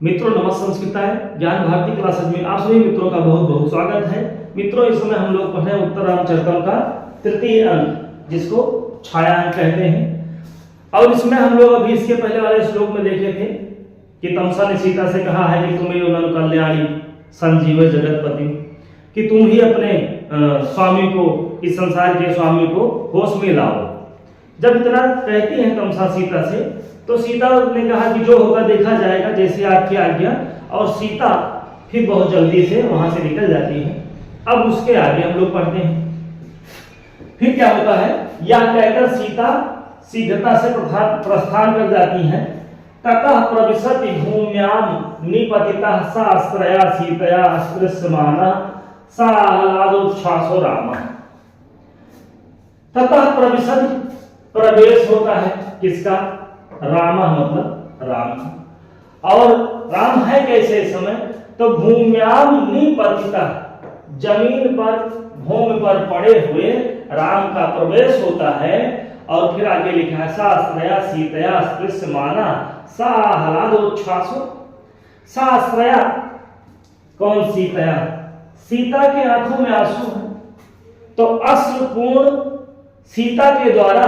मित्रों नमस्ते, संस्कृताय ज्ञान भारती क्लासेज में आप सभी मित्रों का बहुत बहुत स्वागत है। मित्रों इस समय हम लोग पढ़ रहे हैं उत्तर रामचरितम का तृतीय अंक, जिसको छाया अंक कहते हैं। और इसमें हम लोग अभी इसके पहले वाले श्लोक में देखे थे कि तमसा ने सीता से कहा है कि तुम्हें ननु कल्याणी संजीव जगतपति, कि तुम ही अपने स्वामी को, इस संसार के स्वामी को होश में लाओ। जब इतना कहती है तमसा सीता से, तो सीता ने कहा कि जो होगा देखा जाएगा, जैसे आपकी आज्ञा। और सीता फिर बहुत जल्दी से वहां से निकल जाती है। अब उसके आगे हम लोग पढ़ते हैं फिर क्या होता है। या कहकर सीता शीघ्रता से प्रस्थान कर जाती है। ततः प्रविशति भूम्याम निपतितः सास्त्रया सीतया अस्पृश्यमानः सा आह्लादोच्छ्वासो रामः। ततः प्रविशति, प्रवेश होता है किसका? राम मतलब राम। और राम है कैसे समय? तो भूम्याम निपतितः, जमीन पर भूमि पर पड़े हुए राम का प्रवेश होता है। और फिर आगे लिखा है साश्रया सीतया स्पृश्यमाना सा आह्लादोच्छ्वासो। साश्रया कौन? सीतया। सीता के आंखों में आंसू है, तो अश्रुपूर्ण सीता के द्वारा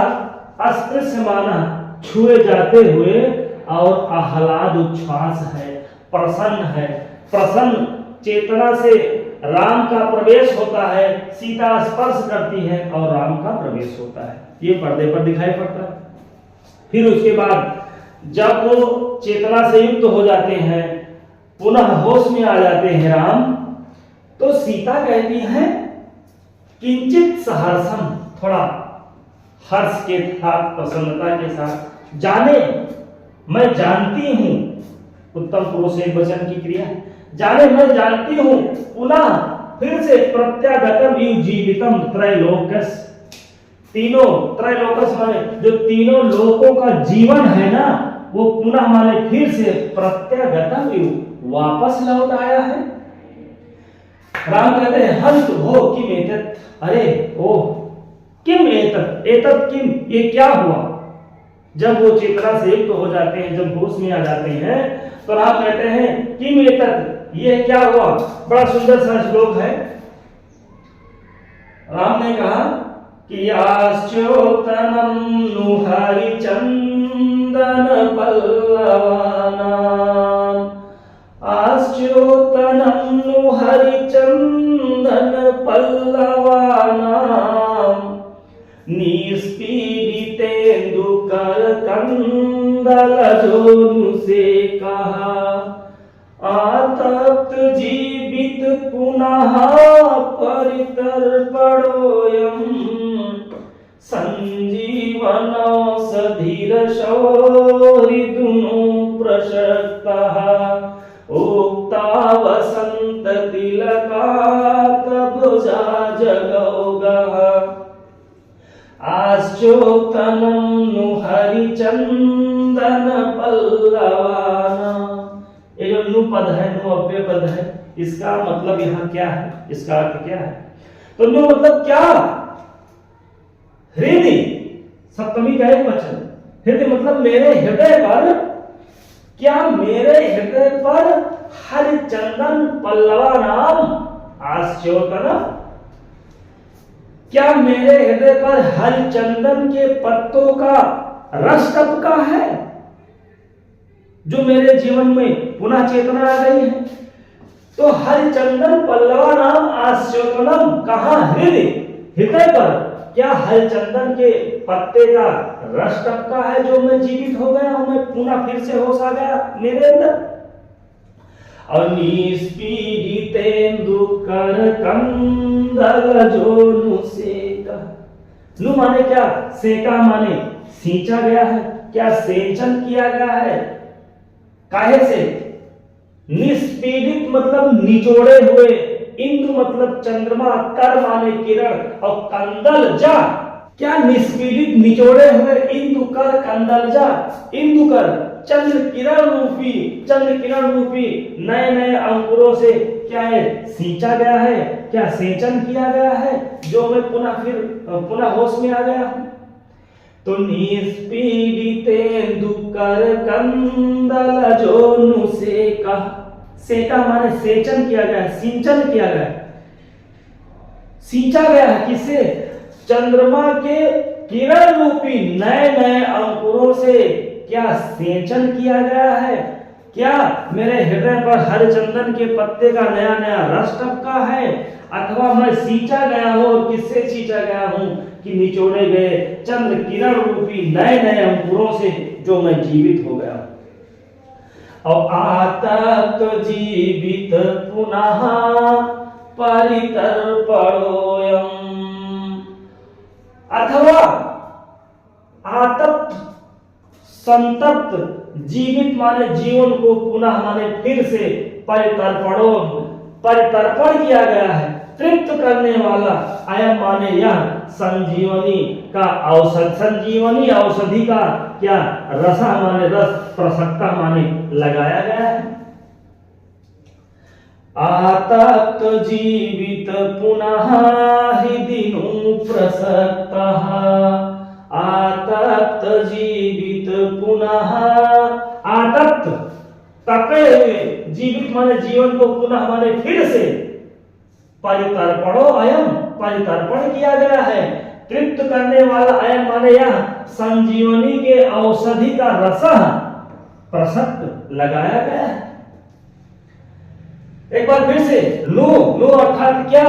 स्पृश्यमाना, छुए जाते हुए, और आह्लाद उच्छ्वास है, प्रसन्न है। प्रसन्न चेतना से राम का प्रवेश होता है, सीता स्पर्श करती है और राम का प्रवेश होता है। ये पर्दे पर दिखाई पड़ता है। फिर उसके बाद जब वो चेतना से युक्त हो जाते हैं, पुनः होश में आ जाते हैं राम, तो सीता कहती है किंचित सहर्षम, थोड़ा हर्ष के साथ, प्रसन्नता के साथ, जाने मैं जानती हूं, उत्तम पुरुष एक वचन की क्रिया, जाने मैं जानती हूं, पुनः फिर से प्रत्यागतम इव जीवितम त्रैलोक्यस। तीनों त्रैलोक्यस माने जो तीनों लोकों का जीवन है ना, वो पुनः माने फिर से प्रत्यागतम इव, वापस लौट आया है। राम कहते हैं हंत भो किम एतत्, अरे ओ किम एतत्, एतत् किम, ये क्या हुआ? जब वो चेतना से युक्त हो जाते हैं, जब होश में आ जाते हैं, तो राम कहते हैं किम एतत्, ये क्या हुआ? बड़ा सुंदर सा श्लोक है। राम ने कहा कि आश्चोतनम नु हरिचंदन पल्लवानाम, आश्चोतनम नु हरिचंदन पल्लवानाम, निस्पीडितेन्दुकर कंदलजोनु से कहा, आतप्त जीवित पुनः परितर्पणोऽयं, संजीवनौषधिरशौरिदुनो प्रशक्तः, उक्ता वसंत तिलकात् भुजा जगौगः, आश्चोतनम नु हरिचंदन पल्लवाना। ये जो नु पद है, नु अव्यय पद है, इसका मतलब यहाँ क्या है? इसका अर्थ क्या है? तो नु मतलब क्या? हृदय, सप्तमी का एक वचन। हृदय मतलब मेरे हृदय पर, क्या मेरे हृदय पर हरिचंदन पल्लवा नाम आश्चोतनम, क्या मेरे हृदय पर हरिचंदन के पत्तों का रस टपका है, जो मेरे जीवन में पुनः चेतना आ गई है? तो हरिचंदन पल्लवा नाम आश्चोतनम, कहां? हृदय, हृदय पर क्या हरिचंदन के पत्ते का रस टपका है, जो मैं जीवित हो गया हूं, मैं पुनः फिर से होश आ गया मेरे अंदर। और निस्पीडितेन्दुकर कंदलजोनु सेका, नु माने क्या? सेका माने सींचा गया है, क्या सेंचन किया गया है? काहे से? निस्पीडित मतलब निचोड़े हुए, इंदु मतलब चंद्रमा, कर माने किरण, और कंदल जा, क्या निस्पीडित निचोड़े हुए इंदु कर कंदल जा। इंदु कर चंद्र किरण रूपी नए नए अंकुरों से क्या है? सींचा गया है, क्या सेचन किया गया है, जो मैं पुनः होश में आ गया हूं। तो निस्पीडितेन्दु कर कंदल जोनु सेका। सेका माने सेचन किया गया, सिंचन किया गया, सींचा गया है। किससे? चंद्रमा के किरण रूपी नए नए अंकुरों से क्या सेचन किया गया है? क्या मेरे हृदय पर हरिचंदन के पत्ते का नया नया रस टपका है? अथवा मैं सींचा गया हूं? और किससे सींचा गया हूं? कि निचोड़े गए चंद्र किरण रूपी नए नए अंकुरों से जो मैं जीवित हो गया। और आतप जीवित पुनः परितर्पणोऽयम्। अथवा आतप्त संतप्त, जीवित माने जीवन को पुनः माने फिर से परितर्पण किया गया है, तृप्त करने वाला। अयम माने यह संजीवनी का औषध, संजीवनी औषधि का क्या रसा माने रस, प्रसक्ता माने लगाया गया है। आतप्त जीवित पुनः हि दिनु प्रसक्तः। आतप्त जीवित पुनः, आतप्त तपे हुए, जीवित माने जीवन को पुनः माने फिर से, परितर्पणो अयम परितर्पण किया गया है, तृप्त करने वाला। अयम माने यह संजीवनी के औषधि का रस प्रसक्त लगाया गया है। एक बार फिर से, लो लो अर्थात क्या?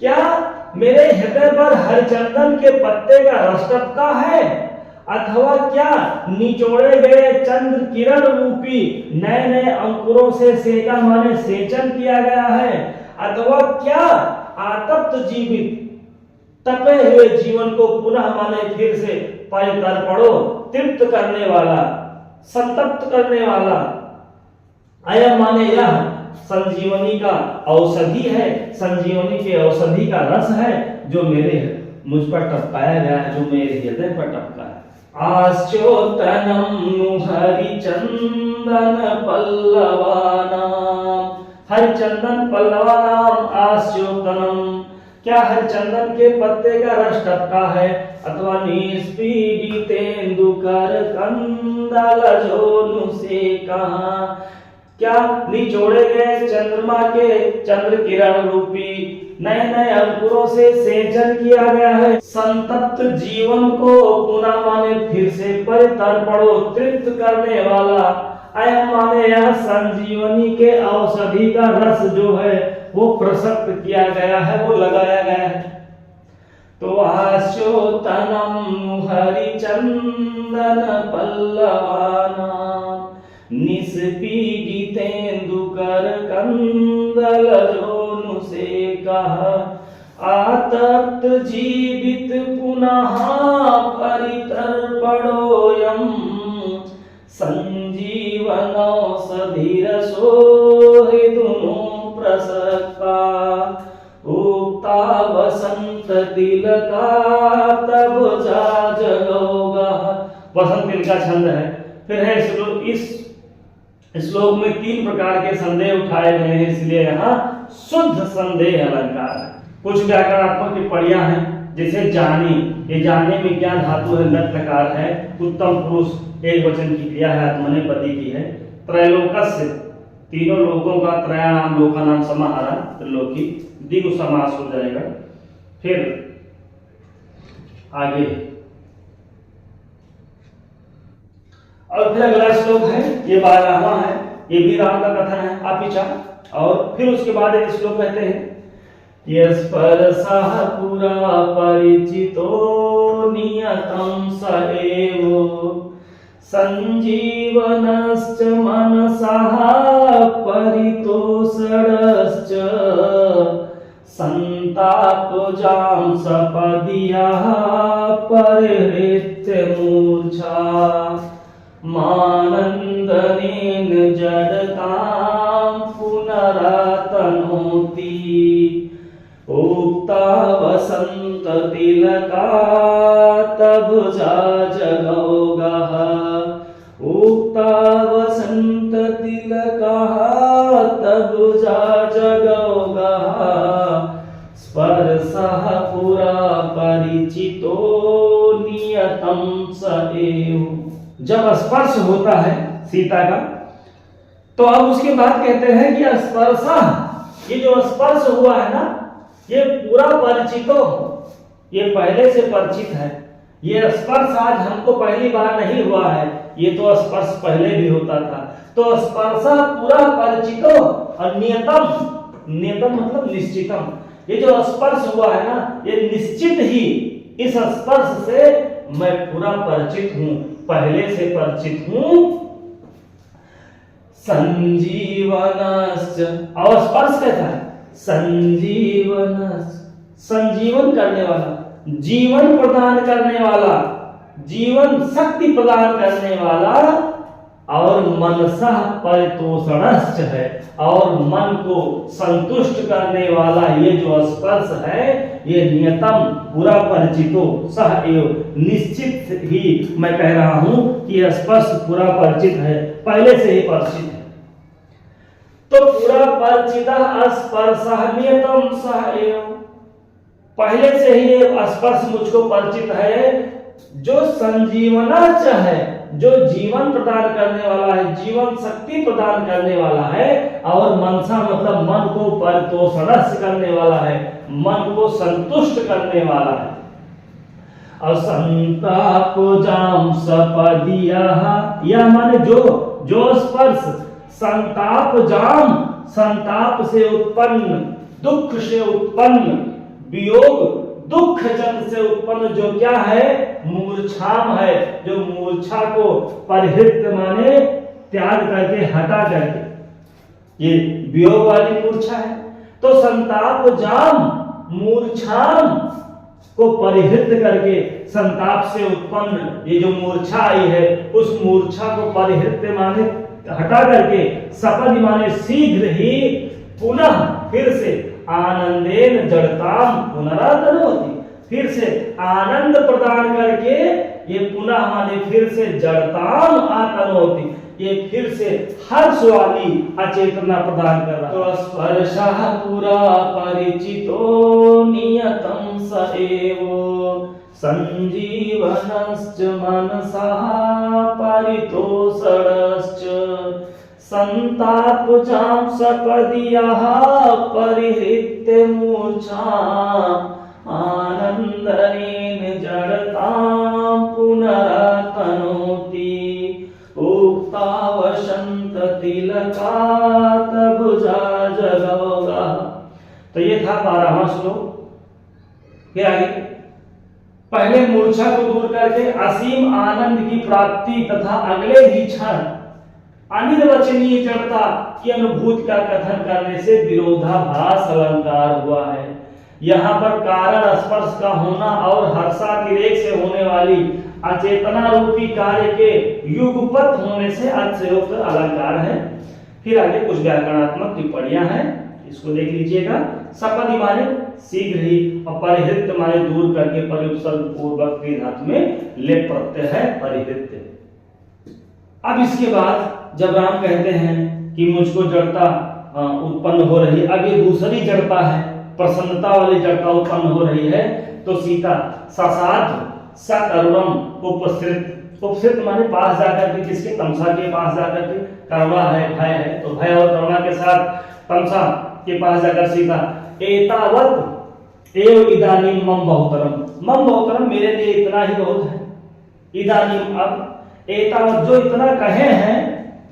क्या मेरे हृदय पर हरिचंदन के पत्ते का रस टपका है? अथवा क्या निचोड़े गए चंद्र किरण रूपी नए नए अंकुरों से सेका माने सेचन किया गया है? अथवा क्या आतप्त जीवित तपे हुए जीवन को पुनः माने फिर से परितर्पणो, तृप्त करने वाला, संतप्त करने वाला। अयम माने यह संजीवनी का औषधि है, संजीवनी के औषधि का रस है जो मुझ पर टपकाया गया है, जो मेरे हृदय पर टपका है। आश्चोतनम हरिचंदन पल्लवानाम। हरिचंदन पल्लवानाम आश्चोतनम। क्या हरिचंदन के पत्ते का रस टपका है? अथवा निस्पीडितेन्दुकर कंदल जोनु सेका। क्या निचोड़े गए चंद्रमा के चंद्र किरण रूपी नए नए अंकुरों से सेचन किया गया है। संतप्त जीवन को पुनः माने फिर से परितर्पणो, तृप्त करने वाला। अयम माने यह संजीवनी के औषधि का रस जो है वो प्रसक्त किया गया है, वो लगाया गया है। तो आश्चोतनम हरिचंदन पल्लवानाम निस्पीडितेन्दुकर कंदल जोनु सेकः। आतप्त जीवित पुनः परितर्पणोऽयम् संजीवनौषधिरसो हृदुनो प्रसक्ता। उक्ता वसंत तिलका तब जा जगौगः। वसंत तिल का छंद है। फिर है इस श्लोक में 3 प्रकार के संदेह उठाए गए हैं, इसलिए यहाँ शुद्ध संदेह अलंकार है। कुछ व्याकरणात्मक टिप्पणियां हैं, जैसे जानी, ये जाने में क्या धातु है, लट्लकार है, उत्तम पुरुष एक वचन की क्रिया है, आत्मनेपदी की है। त्रैलोकस्य, तीनों लोकों का, त्रया नाम लोका नाम समाहारा, त्रिलोकी, द्विगु समास हो जाएगा। फिर आगे और फिर अगला श्लोक है, ये 12वां है, ये भी राम का कथन है, अपिचा। और फिर उसके बाद एक श्लोक कहते हैं, यस्परसः पुरा परिचितो नियतं स एवो संजीवनश्च मनसः परितोषणश्च संतापजां सपदीयः परिहृत्य मूर्छा मानन्दनेन जडतां पुनरातनोति। उक्ता वसंत तिलका तब जा जगौगः। उक्ता वसंत तिलका तब जा जगौगः। स्पर्शः पुरा परिचितो नियतं स एव। जब स्पर्श होता है सीता का, तो अब उसके बाद कहते हैं कि स्पर्शा, ये जो स्पर्श हुआ है ना, ये पूरा परिचितो, ये पहले से परिचित है। ये स्पर्श आज हमको पहली बार नहीं हुआ है, ये तो स्पर्श पहले भी होता था। तो स्पर्शा पूरा परिचितो और नियतम, नियतम मतलब निश्चितम, ये जो स्पर्श हुआ है ना, ये निश्चित ही इस स्पर्श से मैं पूरा परिचित हूं, पहले से परिचित हूं। संजीवनश्च, और स्पर्श कैसा है? संजीवनश्च, संजीवन करने वाला, जीवन प्रदान करने वाला, जीवन शक्ति प्रदान करने वाला, और मनसा परितोषणश्च है, और मन को संतुष्ट करने वाला। ये जो स्पर्श है ये नियतम पूरा परिचितो सह एव, निश्चित ही मैं कह रहा हूं कि यह स्पर्श पूरा परिचित है, पहले से ही परिचित है। तो पूरा परिचित स्पर्शः नियतम सह एव, पहले से ही ये स्पर्श मुझको परिचित है। जो संजीवनाच है, जो जीवन प्रदान करने वाला है, जीवन शक्ति प्रदान करने वाला है, और मनसा मतलब मन को परितोषणस्य करने वाला है, मन को संतुष्ट करने वाला है। और संतापजाम सपदिया, यह माने जो स्पर्श संतापजाम, संताप से उत्पन्न, दुख से उत्पन्न, वियोग दुख जन से उत्पन्न जो क्या है, मूर्छाम है, जो मूर्छा को परिहृत माने त्याग करके, हटा करके, ये वियोग वाली मूर्छा है। तो संताप जाम मूर्छाम को परिहृत करके, संताप से उत्पन्न ये जो मूर्छा आई है, उस मूर्छा को परिहृत माने हटा करके, सपद माने शीघ्र ही, पुनः फिर से, आनंदेन जड़ताम पुनरातनोति, फिर से आनंद प्रदान करके ये पुनः माने फिर से जड़ताम आतनोति, ये फिर से हर्ष वाली अचेतना प्रदान कर रहा है। तो स्पर्शः पूरा परिचितो नियतम स एव, संजीवनश्च मनसः परितोषणश्च, संतापजाम सपदियः परिहृत्य मूर्छा, आनंदनेन जड़तां पुनरातनोति, उक्तावसंत तिलकात् भुजा जगौगः। तो ये था 12वां श्लोक। फिर आगे, पहले मूर्छा को दूर करके असीम आनंद की प्राप्ति तथा अगले ही क्षण अनिर्वचनीय जड़ता की अनुभूति का कथन करने से विरोधाभास अलंकार हुआ है। यहाँ पर कारण स्पर्श का होना और हर्षातिरेक से होने वाली अचेतना रूपी कार्य के युगपत होने से अतिशयोक्त अलंकार है। फिर आगे कुछ व्याकरणात्मक टिप्पणियां हैं, इसको देख लीजिएगा। सपदि माने शीघ्र ही, और परिहृत माने दूर करके, परिउपसर्ग पूर्वक धातु में लेप प्रत्यय है परिहृत। अब इसके बाद जब राम कहते हैं कि मुझको जड़ता उत्पन्न हो रही, अब ये दूसरी जड़ता है, प्रसन्नता वाली जड़ता उत्पन्न हो रही है। तो सीता ससाध सकरुणम उपसृत, उपसृत माने पास जाकर के, किसके? तमसा के पास जाकर के, करुणा है, भय है, तो भय और करुणा के साथ तमसा के पास जाकर सीता एतावत एव इदानीम मम बहुतरम, मम बहुतरम मेरे लिए इतना ही बहुत है। इदानीम अब एतावत जो इतना कहे हैं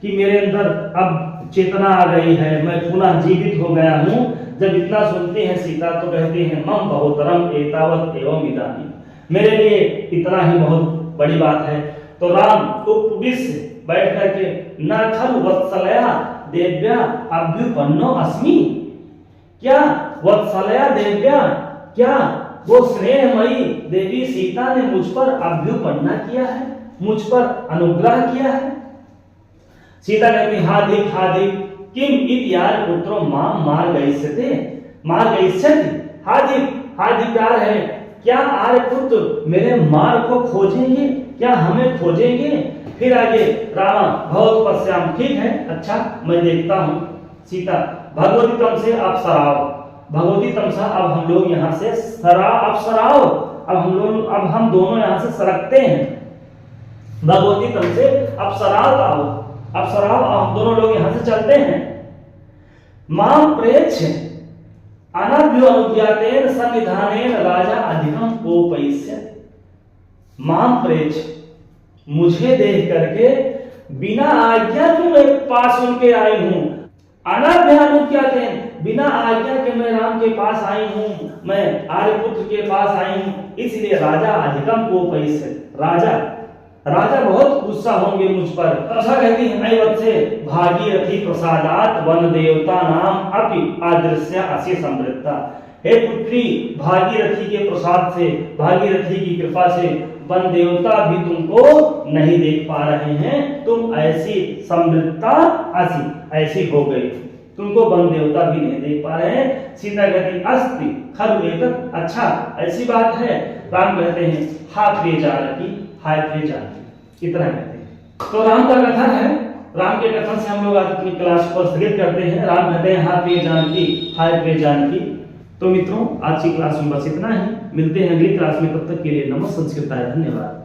कि मेरे अंदर अब चेतना आ गई है, मैं पुनः जीवित हो गया हूं। जब इतना सुनती है सीता तो कहती है मम बहुतरम एतावत एवं इदानीम, मेरे लिए इतना ही बहुत बड़ी बात है। तो राम उपविश्य बैठ करके न खल वत्सलया देव्या अभ्युपन्नो अस्मि, क्या वत्सलया देव्या, क्या वो स्नेहमयी देवी सीता ने मुझ पर अभ्युपन्ना किया है, मुझ पर अनुग्रह किया है। सीता कहती हाधिक हाधिक किम इत्यार पुत्रो मां मार गईष्यते, मार गईष्यति, हाधिक हाधिकार है, क्या आर्य पुत्र मेरे मार को खोजेंगे, क्या हमें खोजेंगे। फिर आगे रामा भवत पश्याम, ठीक है अच्छा मैं देखता हूं। सीता भगवती तम से आप सराव, भगवती तमसा अब हम लोग यहाँ से सरा, अब सराव, अब हम दोनों यहाँ से सरकते हैं। भगवती तल से अप्सराओ आओ, अप्सराओ आओ, हम दोनों लोग यहाँ से चलते हैं। मां प्रेक्ष अनभ्यो अनुज्ञातेन सन्निधानेन राजा अधिकम कोपयिष्यति। मां प्रेक्ष, मुझे देख करके बिना आज्ञा के मैं पास उनके आई हूं। अनभ्य अनुज्ञातेन, बिना आज्ञा के मैं राम के पास आई हूं, मैं आर्यपुत्र के पास आई हूं, इसलिए राजा अधिकम कोपयिष्यति। राजा बहुत गुस्सा होंगे मुझ पर। कथा कहती है ऐवत्से भागीरथी प्रसादात वन देवता नाम अपि आदृश्य अस्य समृद्धा। हे पुत्री, भागीरथी के प्रसाद से, भागीरथी की कृपा से वन देवता भी तुमको नहीं देख पा रहे हैं। तुम ऐसी समृद्धता ऐसी हो गई, तुमको वन देवता भी नहीं देख पा रहे हैं। सीता कहती अस्ति खरु एतत्, अच्छा ऐसी बात है। राम कहते हैं हा प्रिय जानकी, हाय प्रिय जानकी, इतना कहते हैं। तो राम का कथन है। राम के कथन से हम लोग आज अपनी क्लास को स्थगित करते हैं। राम कहते हैं हा प्रिय जानकी, हाय प्रिय जानकी। तो मित्रों, आज की क्लास में बस इतना ही। मिलते हैं अगली क्लास में, तब तक के लिए नमः संस्कृताय, धन्यवाद।